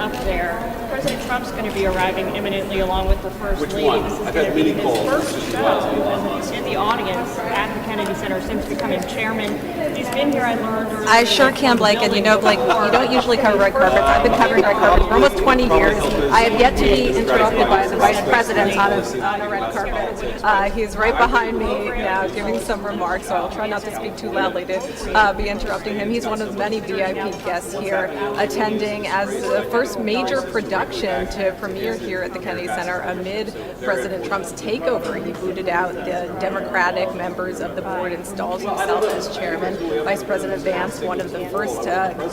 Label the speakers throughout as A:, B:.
A: enough there. President Trump's going to be arriving imminently along with the First
B: Which
A: Lady.
B: one?
A: This is
B: I've
A: going
B: had
A: to be
B: many
A: his
B: calls.
A: first show. And he's in the audience at the Kennedy Center since becoming chairman. He's been here, I learned earlier.
C: I sure can, Blake, and you know, Blake, you don't usually cover red carpets. I've been covering red carpets for almost 20 years. I have yet to be interrupted by the Vice President on a red carpet. He's right behind me now giving some remarks, so I'll try not to speak too loudly to be interrupting him. He's one of the many VIP guests here attending as the first major production to premiere here at the Kennedy Center amid President Trump's takeover. He booted out the Democratic members of the board, installed himself as chairman. Vice President Vance, one of the first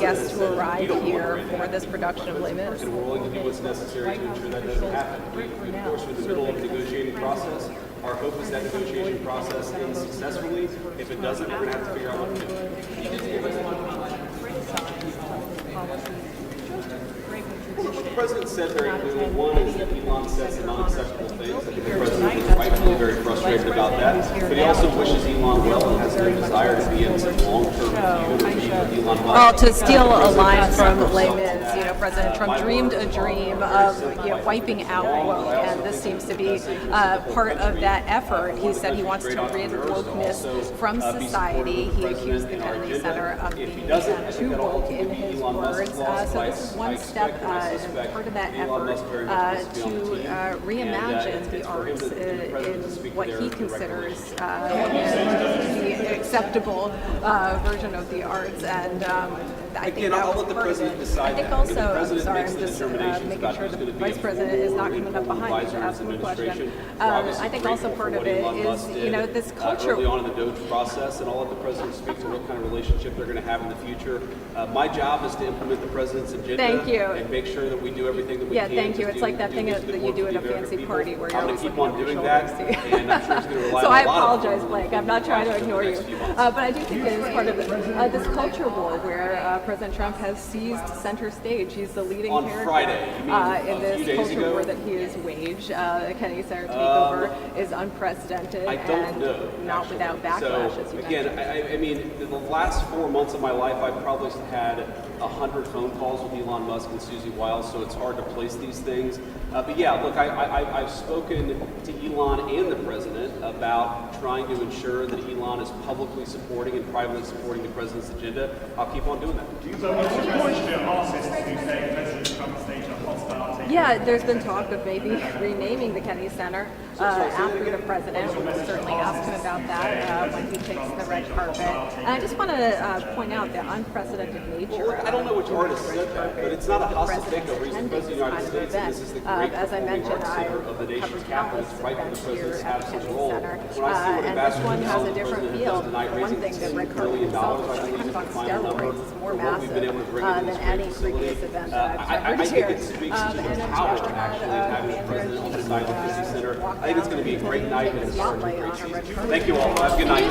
C: guests to arrive here for this production of Les Mis.
B: And we're willing to do what's necessary to ensure that doesn't happen. Of course, we're in the middle of the negotiating process. Our hope is that negotiation process ends successfully. If it doesn't, we're going to have to figure out what to do. What the president said very clearly, one is that Elon says some unacceptable things. I think the president is rightfully very frustrated about that. But he also wishes Elon well and has no desire to be in some long-term feud or beef with Elon Musk.
C: Well, to steal a line from Les Mis, you know, President Trump dreamed a dream of wiping out woke, and this seems to be part of that effort. He said he wants to rid wokeness from society. He accused the Kennedy Center of being too woke in his words. So this is one step, part of that effort to reimagine the arts in what he considers the acceptable version of the arts. And I think that was part of it. I think also, I'm sorry, I'm just making sure the Vice President is not coming up behind me to ask him a question. I think also part of it is, you know, this culture.
B: Early on in the DOGE process, and I'll let the president speak to what kind of relationship they're going to have in the future. My job is to implement the president's agenda.
C: Thank you.
B: And make sure that we do everything that we can.
C: Yeah, thank you. It's like that thing that you do at a fancy party where you're always
B: keep on doing that, and I'm sure it's going to rely
C: so
B: on
C: I
B: a lot
C: apologize, Blake. I'm not trying to ignore you. But I do think it is part of this culture war where President Trump has seized center stage. He's the leading character in this culture war that he has waged. The Kennedy Center takeover is unprecedented and not without backlash, as you
B: mentioned. I mean, the last 4 months of my life, I've probably had 100 phone calls with Elon Musk and Susie Wiles, so it's hard to place these things. But yeah, look, I've spoken to Elon and the president about trying to ensure that Elon is publicly supporting and privately supporting the president's agenda. I'll keep on doing that.
C: Yeah, there's been talk of maybe renaming the Kennedy Center after the president. We'll certainly ask him about that when he takes the red carpet. And I just want to point out the unprecedented nature.
B: Well, I don't know which artist said that, but it's not a hostile takeover. He's the president of the United States, and this is the great performing arts center of the nation's capital. It's right for the president's absence role. When I see what Ambassador
C: one has a
B: the
C: different
B: president
C: feel.
B: does tonight,
C: One
B: raising
C: thing that Rick
B: $6
C: Carter
B: billion,
C: himself
B: I believe is the
C: on
B: final number
C: steroids is more
B: of what we've been able to bring into this
C: than
B: great
C: any
B: facility.
C: previous event that I've covered
B: I
C: here.
B: think it speaks to the power, actually, of having the president on the side of the Kennedy Center. I think it's going to be a great night and it's a great season. Thank you all. Have a good night.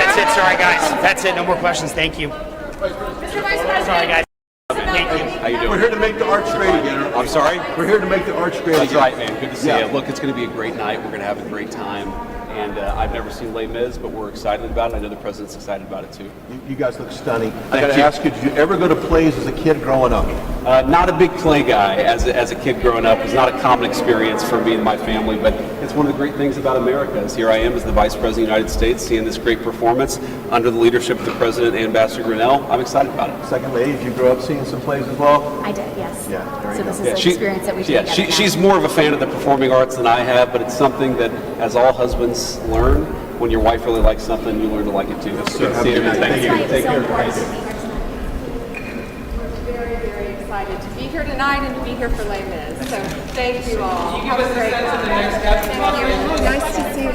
D: That's it. Sorry, guys. That's it. No more questions. Thank you. Sorry, guys. Thank you.
B: How you doing?
E: We're here to make the arch great again.
B: I'm sorry?
E: We're here to make the arch great
B: That's
E: again.
B: right, man. Good to see you. Look, it's going to be a great night. We're going to have a great time. And I've never seen Les Mis, but we're excited about it. I know the president's excited about it too.
E: You guys look stunning. I got to ask you, did you ever go to plays as a kid growing up?
B: Not a big play guy as a kid growing up. It's not a common experience for me and my family, but it's one of the great things about America is here I am as the Vice President of the United States, seeing this great performance under the leadership of the President and Ambassador Grinnell. I'm excited about it.
E: Second lady, did you grow up seeing some plays as well?
F: I did, yes.
E: Yeah, there you
F: so
E: go.
F: this is an experience that we should get together.
B: She's more of a fan of the performing arts than I have, but it's something that, as all husbands learn, when your wife really likes something, you learn to like it too. It's good to see you. Thank you.
F: Take care.
G: We're very, very excited to be here tonight and to be here for Les Mis. So thank you all. Have a great night. Thank you. Nice to see you.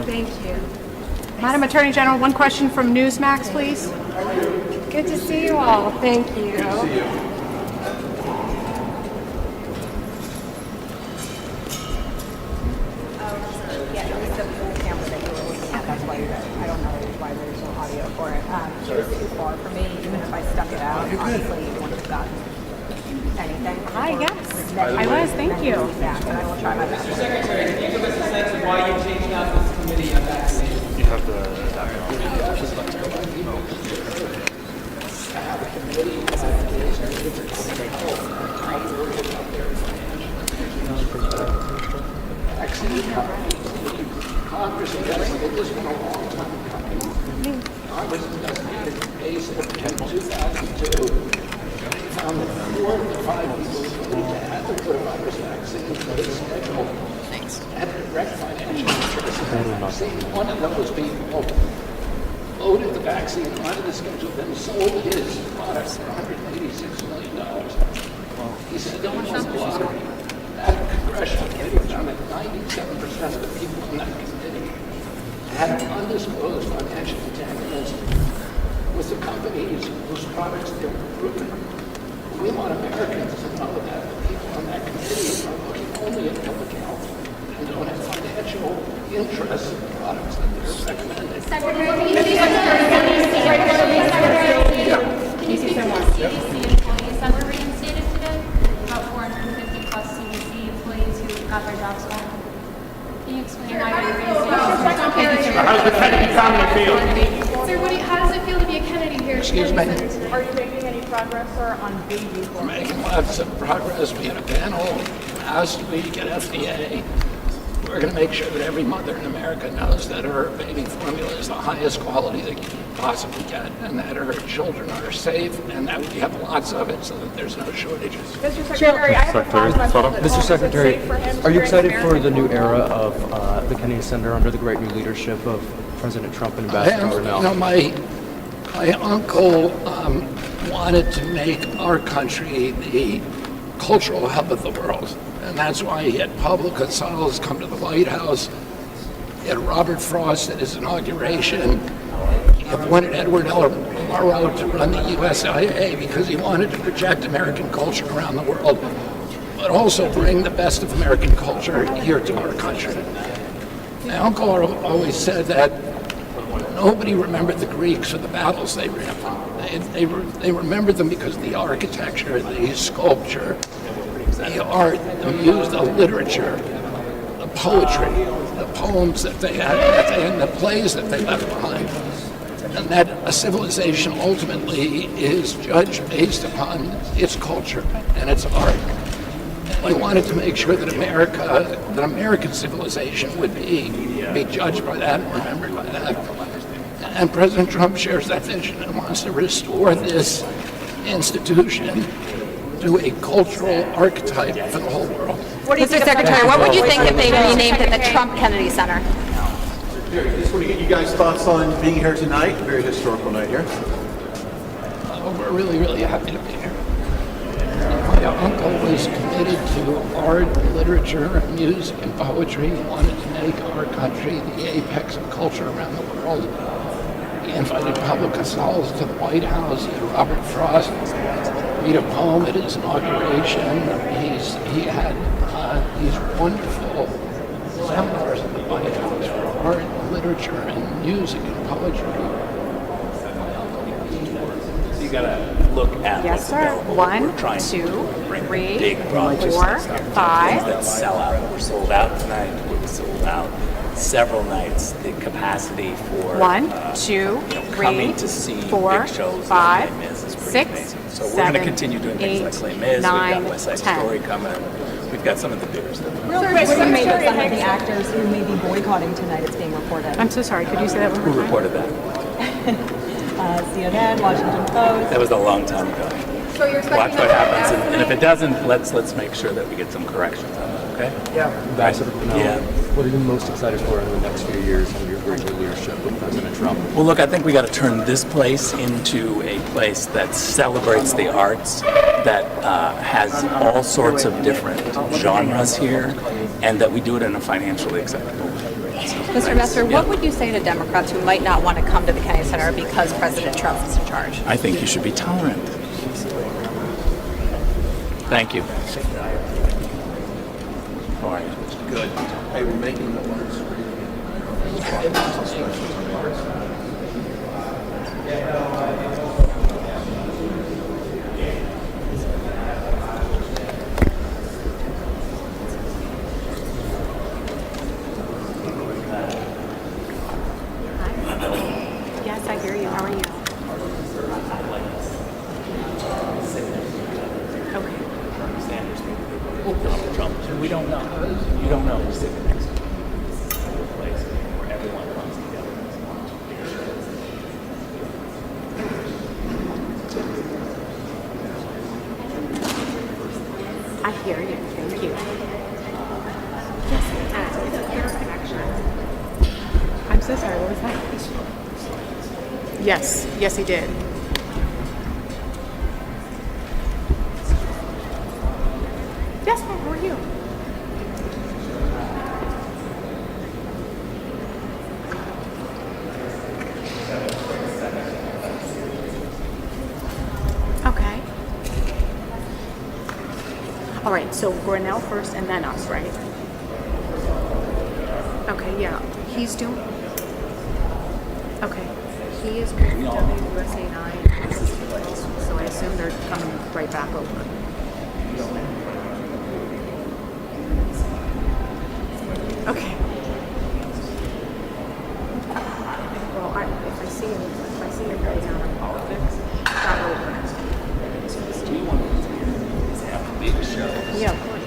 G: Thank you. Madam Attorney General, one question from Newsmax, please. Good to see you all. Thank you.
E: Good to see you.
C: I don't know why there's no audio for it. It was too far for me, even if I stuck it out. Honestly, you wouldn't have gotten anything.
G: Hi, yes. I was, thank you.
C: Yeah, but I will try my best.
H: Mr. Secretary, can you give us a sense of why you changed out this committee of vaccinations?
D: You have the document.
I: to have a committee that is able to help out there vaccine companies. Congress investigated this for a long time coming. Congress investigated the case in 2002. They found that 4 of the 5 people who had the coronavirus vaccine for the schedule had direct financial interest in the vaccine. One of those people loaded the vaccine onto the schedule, then sold his product for $186 million. He said there was that congressional committee found that 97% of the people in that committee had undisclosed financial entanglements with the companies whose products they were approving. We want Americans to know that the people on that committee are looking only at public health and don't have financial interests in the products that they're recommending.
F: CDC employees that were reinstated today, about 450 plus CDC employees who got their jobs back. Can you explain why they reinstated?
D: How does the Kennedy family feel?
G: Sir, how does it feel to be a Kennedy here?
I: Excuse me?
A: Are you making any progress, sir, on baby
I: We're making lots of progress. We had a panel last week at FDA. We're going to make sure that every mother in America knows that her baby formula is the highest quality they can possibly get, and that her children are safe, and that we have lots of it so that there's no shortages.
A: Mr. Secretary, I have a problem.
J: Mr. Secretary, are you excited for the new era of the Kennedy Center under the great new leadership of President Trump and Ambassador Brunel?
I: You know, my uncle wanted to make our country the cultural hub of the world. And that's why he had Pablo Gonzalez come to the White House. He had Robert Frost at his inauguration. He appointed Edward L. Murrow to run the USIA because he wanted to project American culture around the world, but also bring the best of American culture here to our country. My uncle always said that nobody remembered the Greeks for the battles they ran. They remembered them because of the architecture, the sculpture, the art, the music, the literature, the poetry, the poems that they had, and the plays that they left behind. And that a civilization ultimately is judged based upon its culture and its art. We wanted to make sure that American civilization would be judged by that and remembered by that. And President Trump shares that vision and wants to restore this institution to a cultural archetype for the whole world.
C: Mr. Secretary, what would you think if they renamed it the Trump Kennedy Center?
E: Just want to get you guys' thoughts on being here tonight. Very historical night here.
I: We're really, really happy to be here. My uncle was committed to art, literature, music, and poetry. He wanted to make our country the apex of culture around the world. He invited Pablo Gonzalez to the White House. He had Robert Frost read a poem at his inauguration. He had these wonderful seminars at the White House for art, and literature, and music, and poetry.
K: So you got to look at
C: Yes, sir. 1, 2, 3, 4, 5.
K: That sell out. We're sold out tonight. We're sold out several nights. The capacity for
C: 1, 2, 3,
K: coming to see
C: 4,
K: big shows
C: 5,
K: like Les Mis is pretty
C: 6,
K: amazing. So we're
C: 7,
K: going to continue doing things
C: 8,
K: like Les Mis.
C: 9,
K: We've got West Side
C: 10.
K: Story coming. We've got some of the bigger stuff.
L: Real quick, what do you make of some of the actors who may be boycotting tonight? It's being reported.
C: I'm so sorry. Could you say that one more
K: Who
C: time?
K: reported that?
L: CNN, Washington Post.
K: That was a long time ago.
G: So you're
K: Watch
G: expecting
K: what
G: them to
K: happens,
G: come back
K: and if it
G: tonight?
K: doesn't, let's make sure that we get some corrections on that. Okay?
J: Yeah. Ambassador Brunel,
K: Yeah.
J: what are you most excited for in the next few years under your great leadership with President Trump?
K: Well, look, I think we got to turn this place into a place that celebrates the arts, that has all sorts of different genres here, and that we do it in a financially acceptable way.
C: Mr. Messer, what would you say to Democrats who might not want to come to the Kennedy Center because President Trump is in charge?
K: I think you should be tolerant. Thank you. How are you?
E: Good. Hey, we're making the ones.
C: Yes, I hear you. How are you?
K: We don't know. You don't know. We're sitting next to a place where everyone comes together and wants to leadership.
G: I hear you. Thank you. Yes, it's a clear connection. I'm so sorry. What was that? Yes. Yes, he did. Yes, ma'am. How are you? Okay. All right, so Grinnell first and then us, right? Okay, yeah. He's doing... Okay. He is going to USA 9, so I assume they're coming right back over. Okay. Well, if I see him go down in politics, that will open it. Yeah, of course.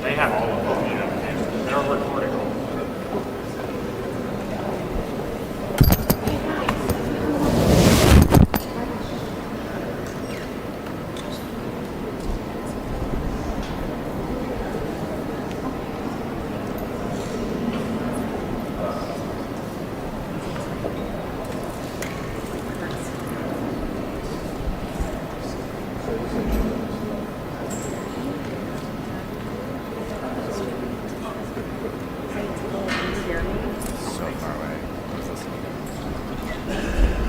D: They have all of them, you know, and they're recording.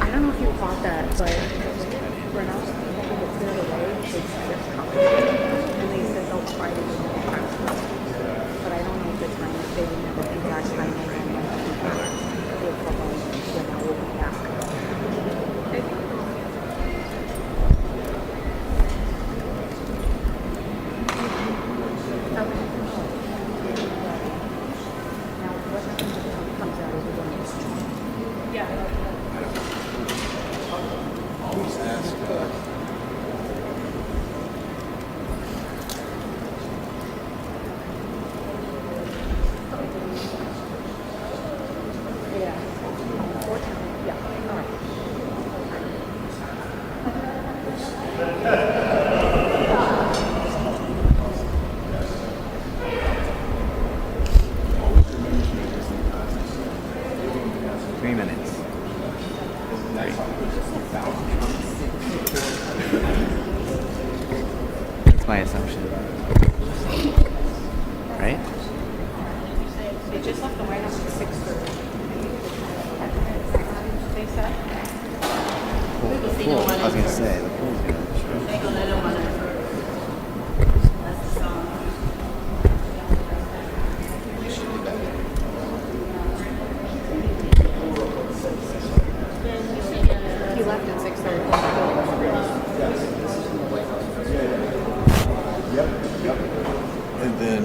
G: I don't know if you caught that, but we're not able to clear the way. It's just coming. And they said they'll try to do it next time. But I don't know if the time is they never the exact time and we'll be back. Okay. Now, what happens if it comes out of the donation? Yeah.
E: Always ask.
M: That's my assumption. Right?
G: They just left the White House at 6:30. They said.
M: The pool. I was gonna say the pool's gonna.
G: He left at 6:30.
E: Yep. And then,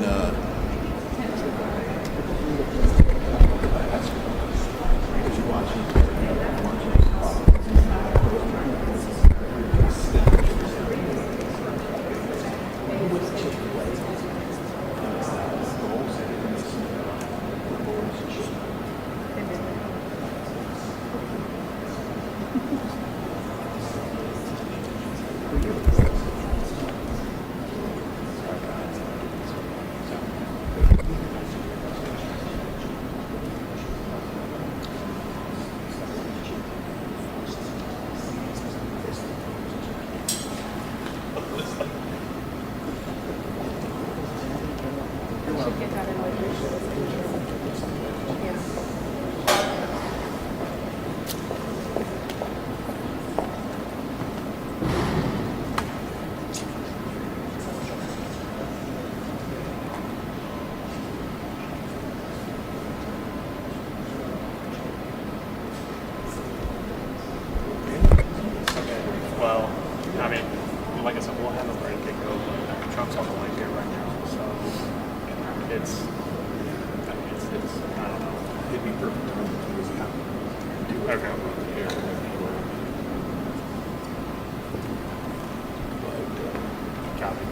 D: Okay. Copy.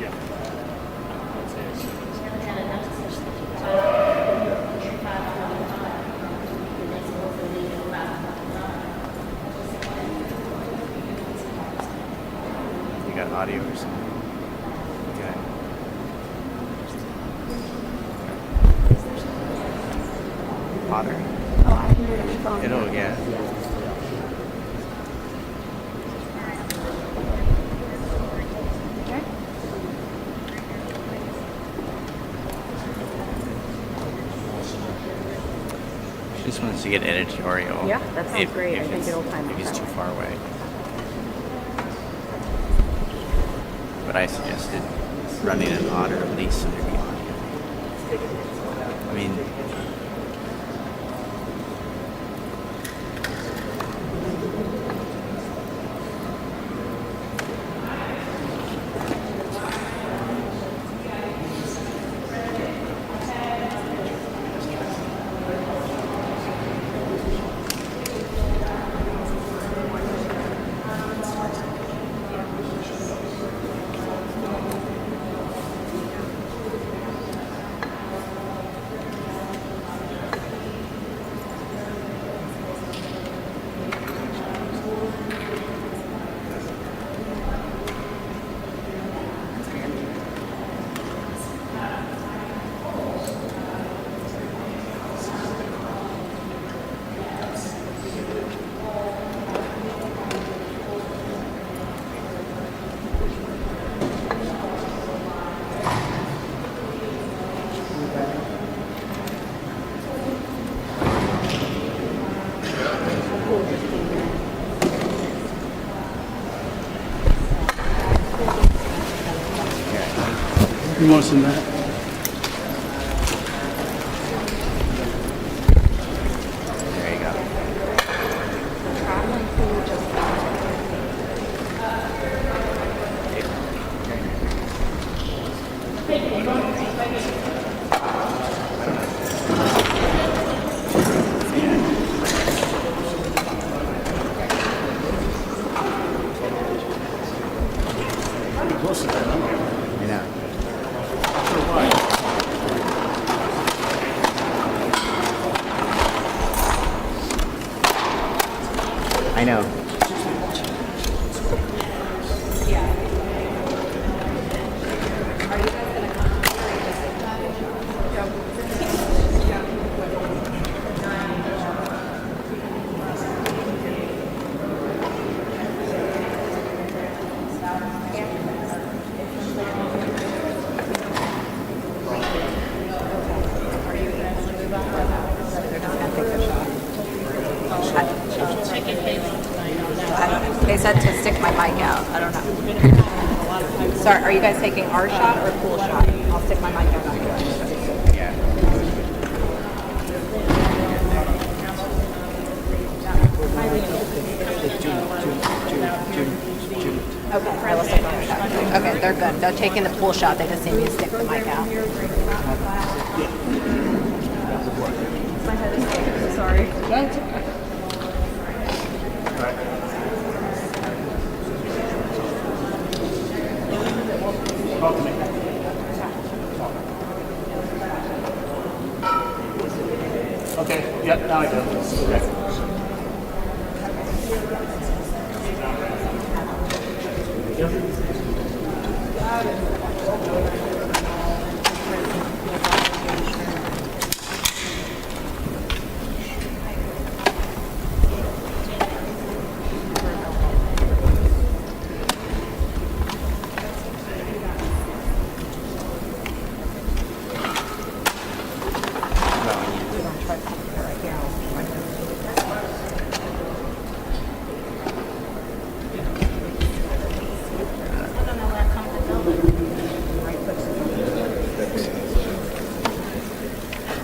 D: Yeah.
M: You got audio or something? Okay. Hotter?
G: Oh, I can hear your phone.
M: It'll, yeah.
G: Okay.
M: She just wants to get editorial.
L: Yeah, that sounds great. I think it'll time
M: If
L: out
M: he's
L: that
M: too
L: way.
M: far away. But I suggested running an otter lease under the audio. I mean,
N: You want some of that?
M: there you go. You know. I know.
C: They said to stick my mic out. I don't know. Sorry, are you guys taking our shot or a pool shot? I'll stick my mic out.
M: Yeah.
C: Okay, I will stick my shot. Okay, they're good. They're taking the pool shot. They just need me to stick the mic out.
L: My head is aching. Sorry.
N: Okay, yeah, now I do. Okay.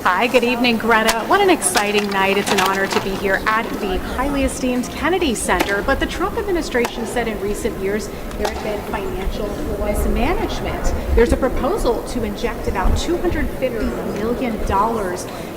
G: Hi, good evening, Greta. What an exciting night. It's an honor to be here at the highly esteemed Kennedy Center. But the Trump administration said in recent years there had been financial mismanagement. There's a proposal to inject about $250 million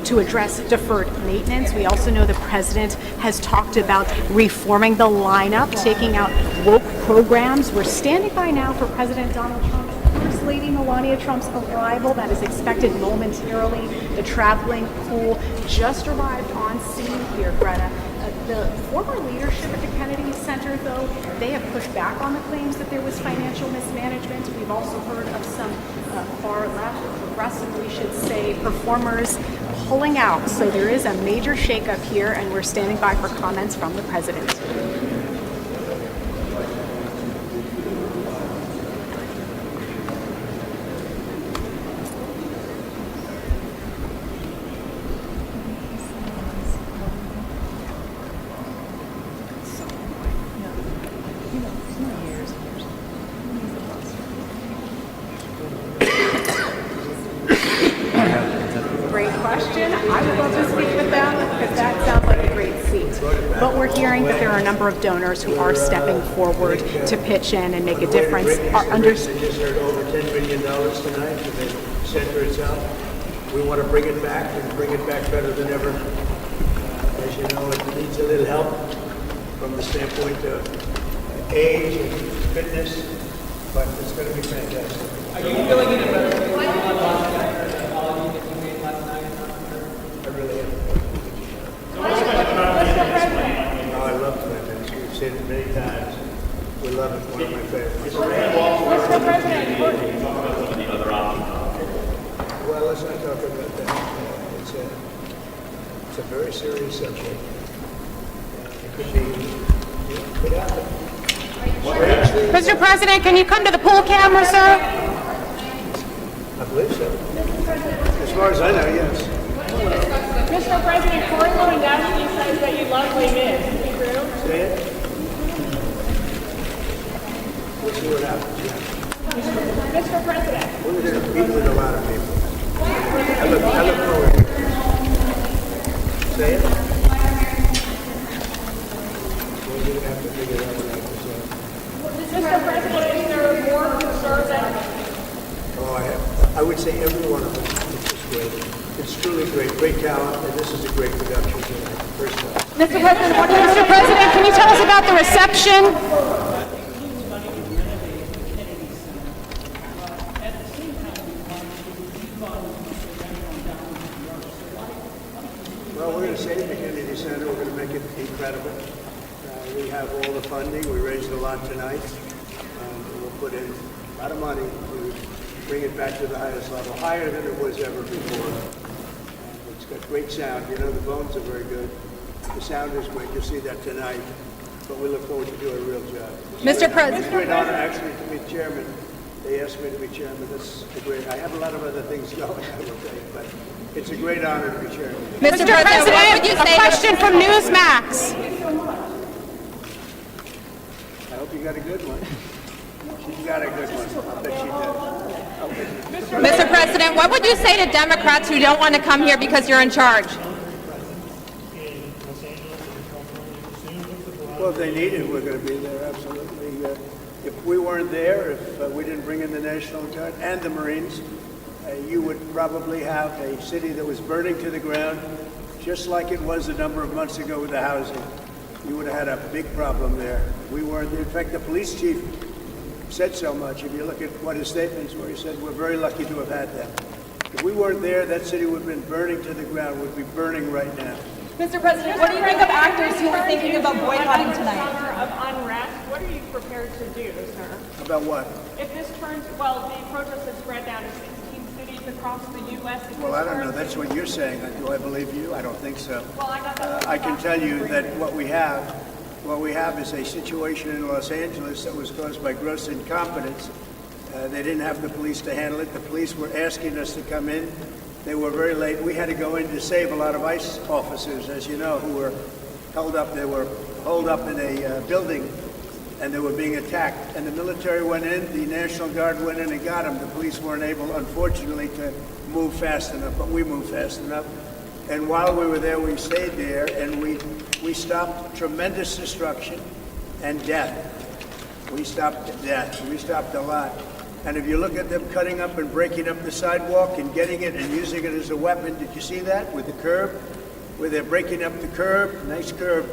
C: to address deferred maintenance. We also know the president has talked about reforming the lineup, taking out woke programs. We're standing by now for President Donald Trump. First Lady Melania Trump's arrival that is expected momentarily. The traveling pool just arrived on scene here, Greta. The former leadership at the Kennedy Center, though, they have pushed back on the claims that there was financial mismanagement. We've also heard of some far left, progressive, we should say, performers pulling out. So there is a major shakeup here, and we're standing by for comments from the president. Great question. I would love to speak with them because that sounds like a great seat. But we're hearing that there are a number of donors who are stepping forward to pitch in and make a difference.
O: They just heard over $10 million tonight for the center itself. We want to bring it back and bring it back better than ever. As you know, it needs a little help from the standpoint of age and fitness, but it's going to be fantastic.
H: Are you feeling any better than the apology that you made last night?
O: I really am. No, I love Clinton. We've seen it many times. We love it. One of my favorites.
H: Mr. President,
O: well, let's not talk about that. It's a very serious subject. It could be, could happen.
C: Mr. President, can you come to the pool camera, sir?
O: I believe so. As far as I know, yes.
A: Mr. President, Corey Lewandowski says that you love Les Mis. Is it true?
O: Say it. We'll see what happens. Yeah.
A: Mr. President.
O: We're going to meet with a lot of people. I look forward to it. Say it. We're going to have to figure it out what I have to say.
A: Mr. President, is there more conservative?
O: Oh, I would say every one of them is just great. It's truly great, great talent, and this is a great production tonight. First of all.
C: Mr. President, can you tell us about the reception?
O: Well, we're going to save the Kennedy Center. We're going to make it incredible. We have all the funding. We raised a lot tonight. We'll put in a lot of money to bring it back to the highest level, higher than it was ever before. It's got great sound. You know, the bones are very good. The sound is great. You'll see that tonight. But we look forward to doing a real job.
C: Mr. President.
O: It's a great honor, actually, to be chairman. They asked me to be chairman. That's a great. I have a lot of other things going, I will tell you, but it's a great honor to be chairman.
C: Mr. President, what would you say? A question from Newsmax.
O: I hope you got a good one. She got a good one. I bet she did.
G: Mr. President, what would you say to Democrats who don't want to come here because you're in charge?
O: Well, if they need it, we're going to be there, absolutely. If we weren't there, if we didn't bring in the National Guard and the Marines, you would probably have a city that was burning to the ground, just like it was a number of months ago with the housing. You would have had a big problem there. We weren't there. In fact, the police chief said so much. If you look at what his statements were, he said, we're very lucky to have had that. If we weren't there, that city would have been burning to the ground, would be burning right now.
L: Mr. President, what do you think of actors who are thinking about boycotting tonight?
A: Of unrest, what are you prepared to do, sir?
O: About what?
A: If this turns, well, the protests have spread down to 16 cities across the U.S.
O: Well, I don't know. That's what you're saying. Do I believe you? I don't think so.
A: Well, I got that.
O: I can tell you that what we have is a situation in Los Angeles that was caused by gross incompetence. They didn't have the police to handle it. The police were asking us to come in. They were very late. We had to go in to save a lot of ICE officers, as you know, who were held up. They were holed up in a building, and they were being attacked. And the military went in, the National Guard went in and got them. The police weren't able, unfortunately, to move fast enough, but we moved fast enough. And while we were there, we stayed there, and we stopped tremendous destruction and death. We stopped death. We stopped a lot. And if you look at them cutting up and breaking up the sidewalk and getting it and using it as a weapon, did you see that with the curb? Where they're breaking up the curb, nice curb,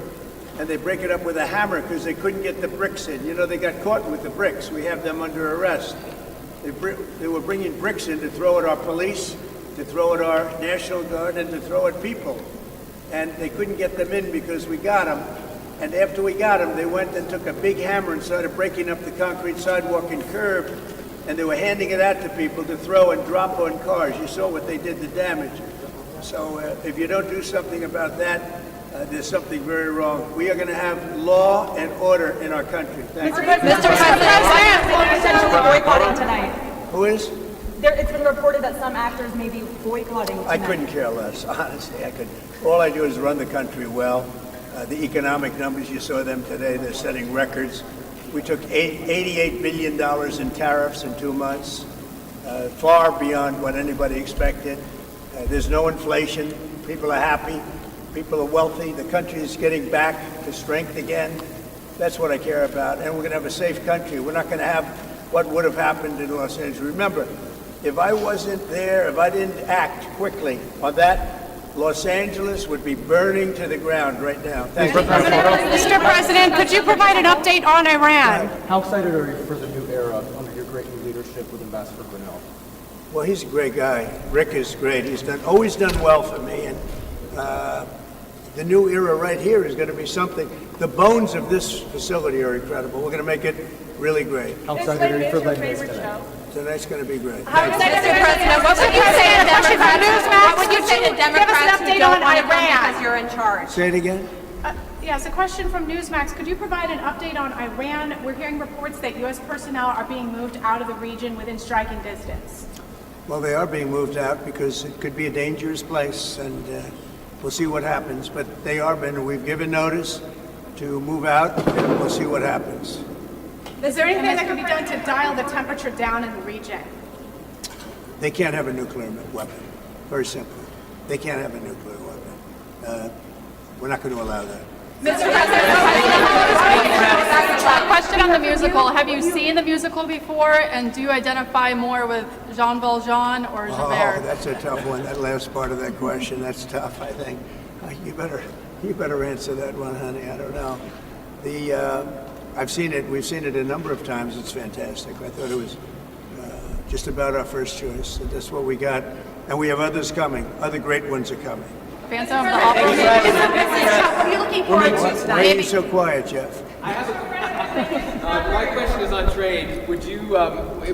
O: and they break it up with a hammer because they couldn't get the bricks in. You know, they got caught with the bricks. We have them under arrest. They were bringing bricks in to throw at our police, to throw at our National Guard, and to throw at people. And they couldn't get them in because we got them. And after we got them, they went and took a big hammer and started breaking up the concrete sidewalk and curb, and they were handing it out to people to throw and drop on cars. You saw what they did, the damage. So if you don't do something about that, there's something very wrong. We are going to have law and order in our country. Thank you.
L: Mr. President, potentially boycotting tonight.
O: Who is?
L: It's been reported that some actors may be boycotting tonight.
O: I couldn't care less, honestly. All I do is run the country well. The economic numbers, you saw them today, they're setting records. We took $88 billion in tariffs in 2 months, far beyond what anybody expected. There's no inflation. People are happy. People are wealthy. The country is getting back to strength again. That's what I care about. And we're going to have a safe country. We're not going to have what would have happened in Los Angeles. Remember, if I wasn't there, if I didn't act quickly on that, Los Angeles would be burning to the ground right now. Thank you.
G: Mr. President, could you provide an update on Iran?
J: How excited are you for the new era under your great new leadership with Ambassador Grinnell?
O: Well, he's a great guy. Rick is great. He's always done well for me. And the new era right here is going to be something. The bones of this facility are incredible. We're going to make it really great.
J: How excited are you for Les Mis today?
O: Tonight's going to be great.
G: How excited, Mr. President? What would you say to Democrats? What would you say to Democrats who don't want to come because you're in charge?
O: Say it again.
G: Yes, a question from Newsmax. Could you provide an update on Iran? We're hearing reports that U.S. personnel are being moved out of the region within striking distance.
O: Well, they are being moved out because it could be a dangerous place, and we'll see what happens. But they are being. We've given notice to move out, and we'll see what happens.
G: Is there anything that can be done to dial the temperature down in the region?
O: They can't have a nuclear weapon. Very simple. They can't have a nuclear weapon. We're not going to allow that.
P: Mr. President, question on the musical. Have you seen the musical before, and do you identify more with Jean Valjean or Javert?
O: Oh, that's a tough one. That last part of that question, that's tough, I think. You better answer that one, honey. I don't know. I've seen it. We've seen it a number of times. It's fantastic. I thought it was just about our first choice. So that's what we got. And we have others coming. Other great ones are coming.
P: Phantom of the Opera.
G: What are you looking forward to?
O: Why are you so quiet, Jeff?
H: My question is on trade. Would you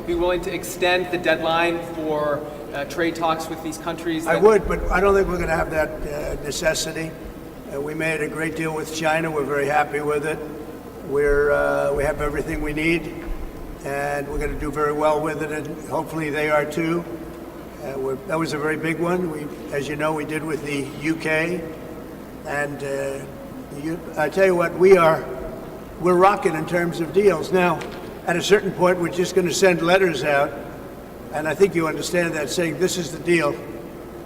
H: be willing to extend the deadline for trade talks with these countries?
O: I would, but I don't think we're going to have that necessity. We made a great deal with China. We're very happy with it. We have everything we need, and we're going to do very well with it, and hopefully they are too. That was a very big one. As you know, we did with the UK, and I tell you what, we're rocking in terms of deals. Now, at a certain point, we're just going to send letters out, and I think you understand that, saying this is the deal.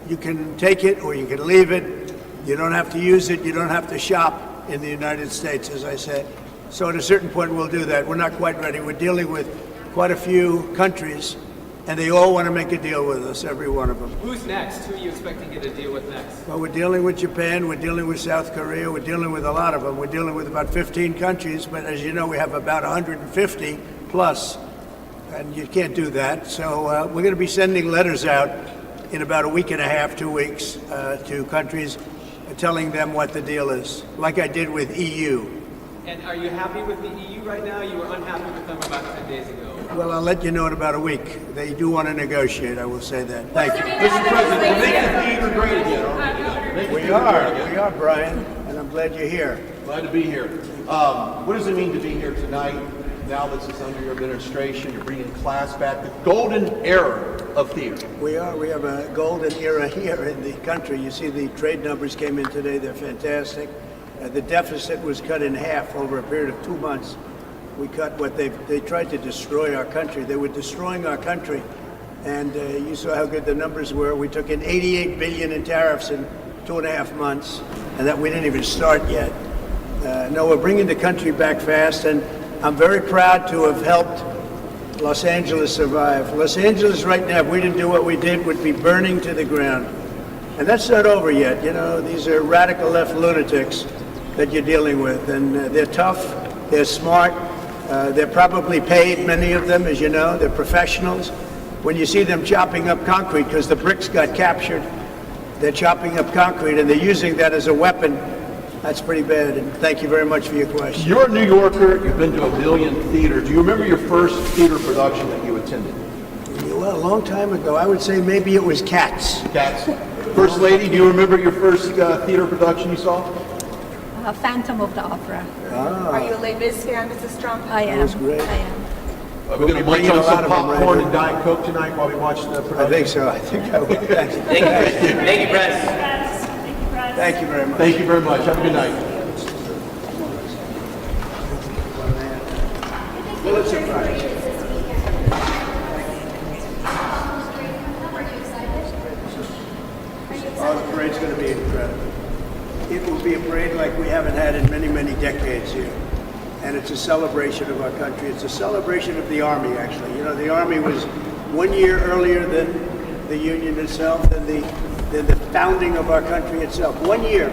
O: You can take it or you can leave it. You don't have to use it. You don't have to shop in the United States, as I said. So at a certain point, we'll do that. We're not quite ready. We're dealing with quite a few countries, and they all want to make a deal with us, every one of them.
H: Who's next? Who are you expecting to get a deal with next?
O: Well, we're dealing with Japan. We're dealing with South Korea. We're dealing with a lot of them. We're dealing with about 15 countries, but as you know, we have about 150 plus, and you can't do that. So we're going to be sending letters out in about a week and a half, 2 weeks, to countries, telling them what the deal is, like I did with EU.
H: And are you happy with the EU right now? You were unhappy with them about 10 days ago.
O: Well, I'll let you know in about a week. They do want to negotiate, I will say that. Thank you.
E: Mr. President, we'll make the theater great again, aren't we?
O: We are, Brian, and I'm glad you're here.
E: Glad to be here. What does it mean to be here tonight? Now this is under your administration, you're bringing class back, the golden era of theater.
O: We have a golden era here in the country. You see the trade numbers came in today, they're fantastic. The deficit was cut in half over a period of 2 months. We cut what they tried to destroy our country. They were destroying our country. And you saw how good the numbers were. We took in $88 billion in tariffs in 2.5 months, and that we didn't even start yet. No, we're bringing the country back fast, and I'm very proud to have helped Los Angeles survived. Los Angeles right now, if we didn't do what we did, would be burning to the ground. And that's not over yet. You know, these are radical left lunatics that you're dealing with. And they're tough, they're smart, they're probably paid, many of them, as you know. They're professionals. When you see them chopping up concrete, because the bricks got captured, they're chopping up concrete and they're using that as a weapon. That's pretty bad, and thank you very much for your question.
E: You're a New Yorker. You've been to a million theaters. Do you remember your first theater production that you attended?
O: Well, a long time ago. I would say maybe it was Cats.
E: Cats. First Lady, do you remember your first theater production you saw?
Q: Phantom of the Opera.
O: Ah.
G: Are you a Les Mis fan, Mrs. Trump?
Q: I am.
O: That was great.
Q: I am.
E: We're going to munch on some popcorn and Diet Coke tonight while we watch the production.
O: I think so. I think I will. Thank you.
D: Thank you, Press.
O: Thank you very much.
E: Thank you very much. Have a good night.
O: Pulitzer Prize. Oh, the parade's going to be incredible. It will be a parade like we haven't had in many, many decades here. And it's a celebration of our country. It's a celebration of the Army, actually. You know, the Army was 1 year earlier than the Union itself, than the founding of our country itself. 1 year.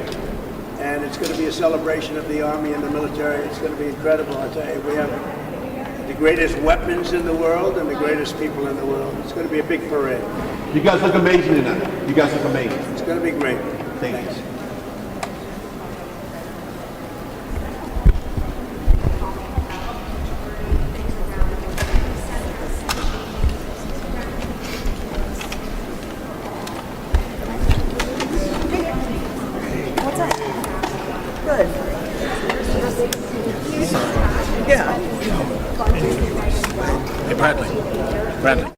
O: And it's going to be a celebration of the Army and the military. It's going to be incredible, I tell you. We have the greatest weapons in the world and the greatest people in the world. It's going to be a big parade.
E: You guys look amazing tonight. You guys look amazing.
O: It's going to be great.
E: Thanks.
K: Hey, Bradley.